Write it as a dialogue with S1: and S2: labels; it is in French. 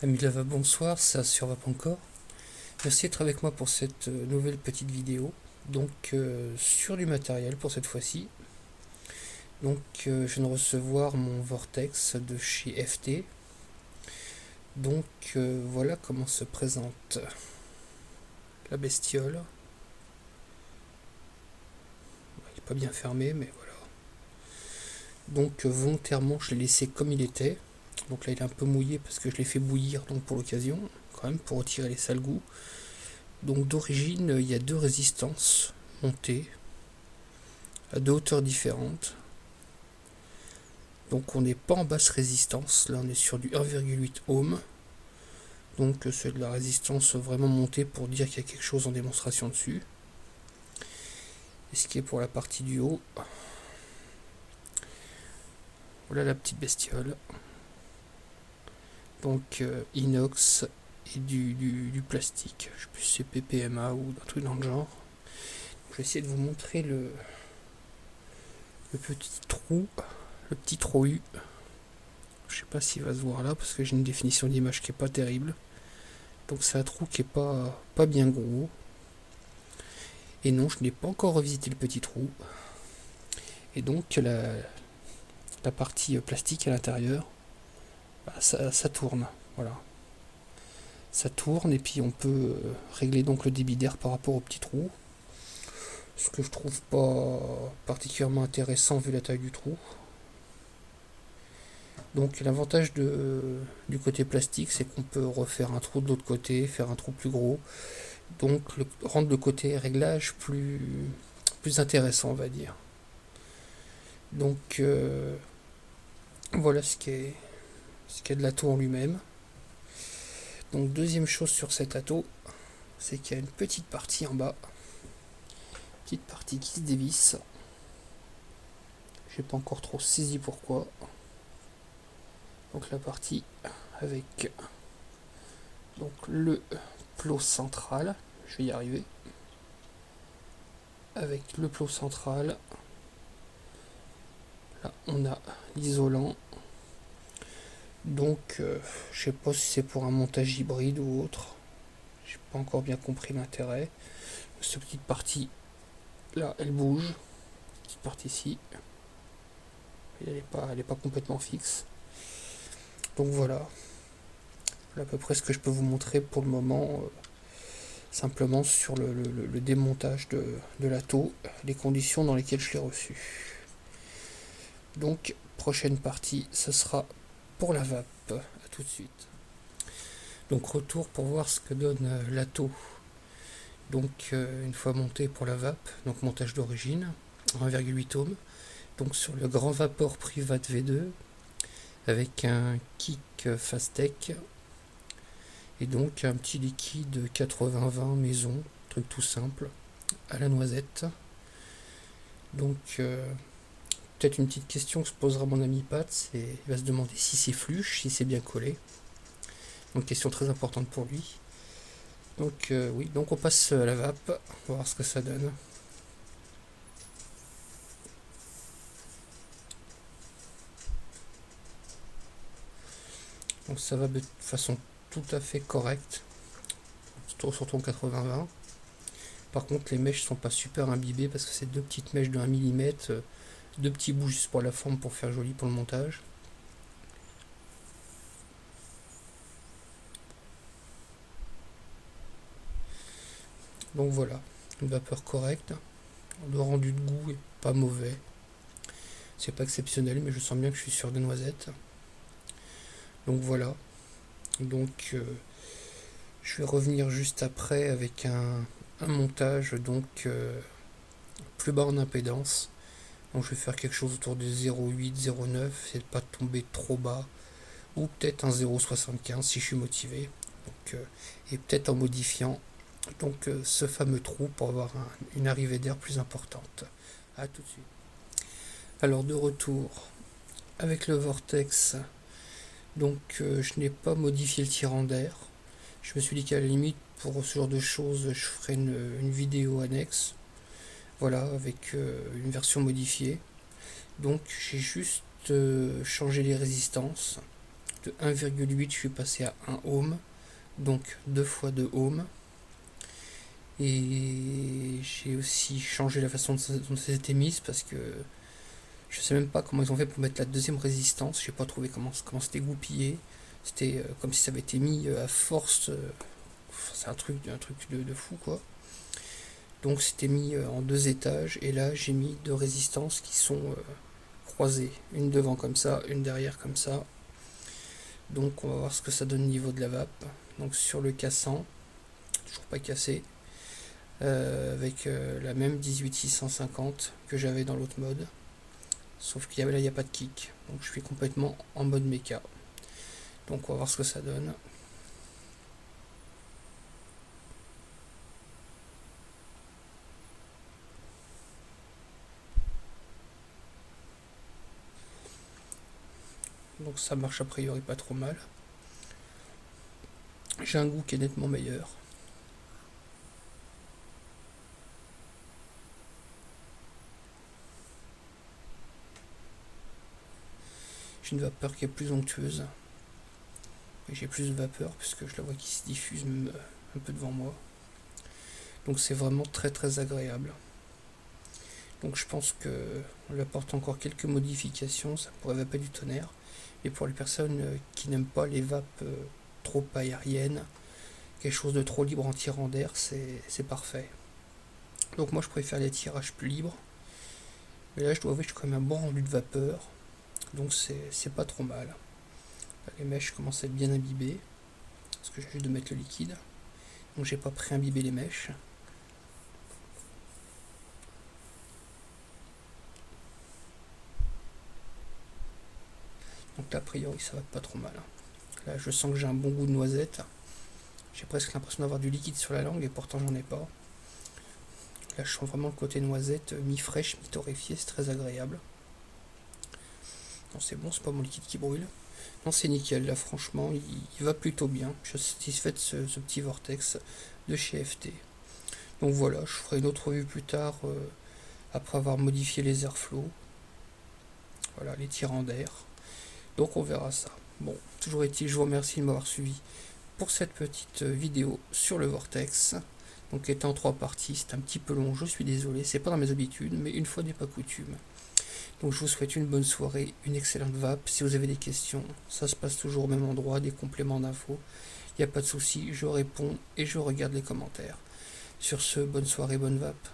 S1: Amis de Lava, bonsoir, ça survape encore. Merci d'être avec moi pour cette nouvelle petite vidéo. Donc sur du matériel pour cette fois-ci. Donc je viens de recevoir mon Vortex de chez FT. Donc voilà comment se présente la bestiole. Il n'est pas bien fermé, mais voilà. Donc volontairement je l'ai laissé comme il était. Donc là il est un peu mouillé parce que je l'ai fait bouillir donc pour l'occasion, quand même pour retirer les sales goûts. Donc d'origine, il y a deux résistances montées à deux hauteurs différentes. Donc on n'est pas en basse résistance, là on est sur du 1,8 ohm. Donc c'est de la résistance vraiment montée pour dire qu'il y a quelque chose en démonstration dessus. Et ce qui est pour la partie du haut. Voilà la petite bestiole. Donc inox et du plastique. Je sais plus si c'est PPMA ou un truc dans le genre. Je vais essayer de vous montrer le petit trou, le petit trou U. Je sais pas s'il va se voir là parce que j'ai une définition d'image qui est pas terrible. Donc c'est un trou qui est pas bien gros. Et non, je n'ai pas encore revisité le petit trou. Et donc la partie plastique à l'intérieur, bah, ça tourne. Voilà. Ça tourne et puis on peut régler donc le débit d'air par rapport au petit trou. Ce que je trouve pas particulièrement intéressant vu la taille du trou. Donc l'avantage du côté plastique, c'est qu'on peut refaire un trou de l'autre côté, faire un trou plus gros. Donc rendre le côté réglage plus intéressant, on va dire. Donc voilà ce qu'est de l'atto en lui-même. Donc deuxième chose sur cet atto, c'est qu'il y a une petite partie en bas, petite partie qui se dévisse. J'ai pas encore trop saisi pourquoi. Donc la partie avec donc le plot central, je vais y arriver. Avec le plot central, là on a l'isolant. Donc je sais pas si c'est pour un montage hybride ou autre. J'ai pas encore bien compris l'intérêt. Cette petite partie là elle bouge. Petite partie ici. Elle est pas complètement fixe. Donc voilà. Voilà à peu près ce que je peux vous montrer pour le moment. Simplement sur le démontage de l'atto, les conditions dans lesquelles je l'ai reçu. Donc prochaine partie, ce sera pour la vape. A tout de suite. Donc retour pour voir ce que donne l'atto. Donc une fois monté pour la vape, donc montage d'origine, 1,8 ohm. Donc sur le grand vapeur Privat V2 avec un kick Fastech et donc un petit liquide 80-20 maison, truc tout simple, à la noisette. Donc peut-être une petite question que se posera mon ami Pat, c'est il va se demander si c'est fluche, si c'est bien collé. Donc question très importante pour lui. Donc oui, donc on passe à la vape, on va voir ce que ça donne. Donc ça va de façon tout à fait correcte, surtout en 80-20. Par contre les mèches sont pas super imbibées parce que c'est deux petites mèches de 1 mm, deux petits bouts juste pour la forme pour faire joli pour le montage. Donc voilà, une vapeur correcte. Le rendu de goût est pas mauvais. C'est pas exceptionnel, mais je sens bien que je suis sur des noisettes. Donc voilà. Donc je vais revenir juste après avec un montage donc plus bas en impédance. Donc je vais faire quelque chose autour de 0,8, 0,9, c'est de pas tomber trop bas. Ou peut-être un 0,75 si je suis motivé. Donc, et peut-être en modifiant donc ce fameux trou pour avoir une arrivée d'air plus importante. A tout de suite. Alors de retour avec le Vortex. Donc je n'ai pas modifié le tirant d'air. Je me suis dit qu'à la limite pour ce genre de choses je ferai une vidéo annexe. Voilà, avec une version modifiée. Donc j'ai juste changé les résistances. de 1,8 je suis passé à 1 ohm, donc 2 fois 2 ohms. Et j'ai aussi changé la façon dont ça s'était mise parce que je sais même pas comment ils ont fait pour mettre la deuxième résistance. J'ai pas trouvé comment c'était goupillé. C'était comme si ça avait été mis à force. C'est un truc de fou quoi. Donc c'était mis en 2 étages et là j'ai mis 2 résistances qui sont croisées. Une devant comme ça, une derrière comme ça. Donc on va voir ce que ça donne au niveau de la vape. Donc sur le cassant, toujours pas cassé. Avec la même 18650 que j'avais dans l'autre mode, sauf qu'il y a, là il n'y a pas de kick, donc je suis complètement en mode méca. Donc on va voir ce que ça donne. Donc ça marche a priori pas trop mal. J'ai un goût qui est nettement meilleur. J'ai une vapeur qui est plus onctueuse. Et j'ai plus de vapeur puisque je la vois qui se diffuse même un peu devant moi. Donc c'est vraiment très agréable. Donc je pense que on lui apporte encore quelques modifications, ça pourrait vaper du tonnerre. Et pour les personnes qui n'aiment pas les vapes trop aériennes, quelque chose de trop libre en tirant d'air, c'est parfait. Donc moi je préfère les tirages plus libres. Mais là je dois avouer que j'ai quand même un bon rendu de vapeur. Donc c'est pas trop mal. Là, les mèches commencent à être bien imbibées. Parce que j'ai juste de mettre le liquide. Donc j'ai pas pré-imbibé les mèches. Donc là a priori ça va pas trop mal. Là je sens que j'ai un bon goût de noisette. J'ai presque l'impression d'avoir du liquide sur la langue et pourtant j'en ai pas. Là je sens vraiment le côté noisette, mi-fraîche, mi-torréfiée, c'est très agréable. Non c'est bon, c'est pas mon liquide qui brûle. Non c'est nickel, là franchement il va plutôt bien. Je suis satisfait de ce petit vortex de chez FT. Donc voilà, je ferai une autre revue plus tard après avoir modifié les airflows. Voilà, les tirants d'air. Donc on verra ça. Bon, toujours est-il, je vous remercie de m'avoir suivi pour cette petite vidéo sur le vortex. Donc qui était en 3 parties, c'est un petit peu long, je suis désolé, c'est pas dans mes habitudes, mais une fois n'est pas coutume. Donc je vous souhaite une bonne soirée, une excellente vape. Si vous avez des questions, ça se passe toujours au même endroit, des compléments d'infos. Il n'y a pas de souci, je réponds et je regarde les commentaires. Sur ce, bonne soirée, bonne vape.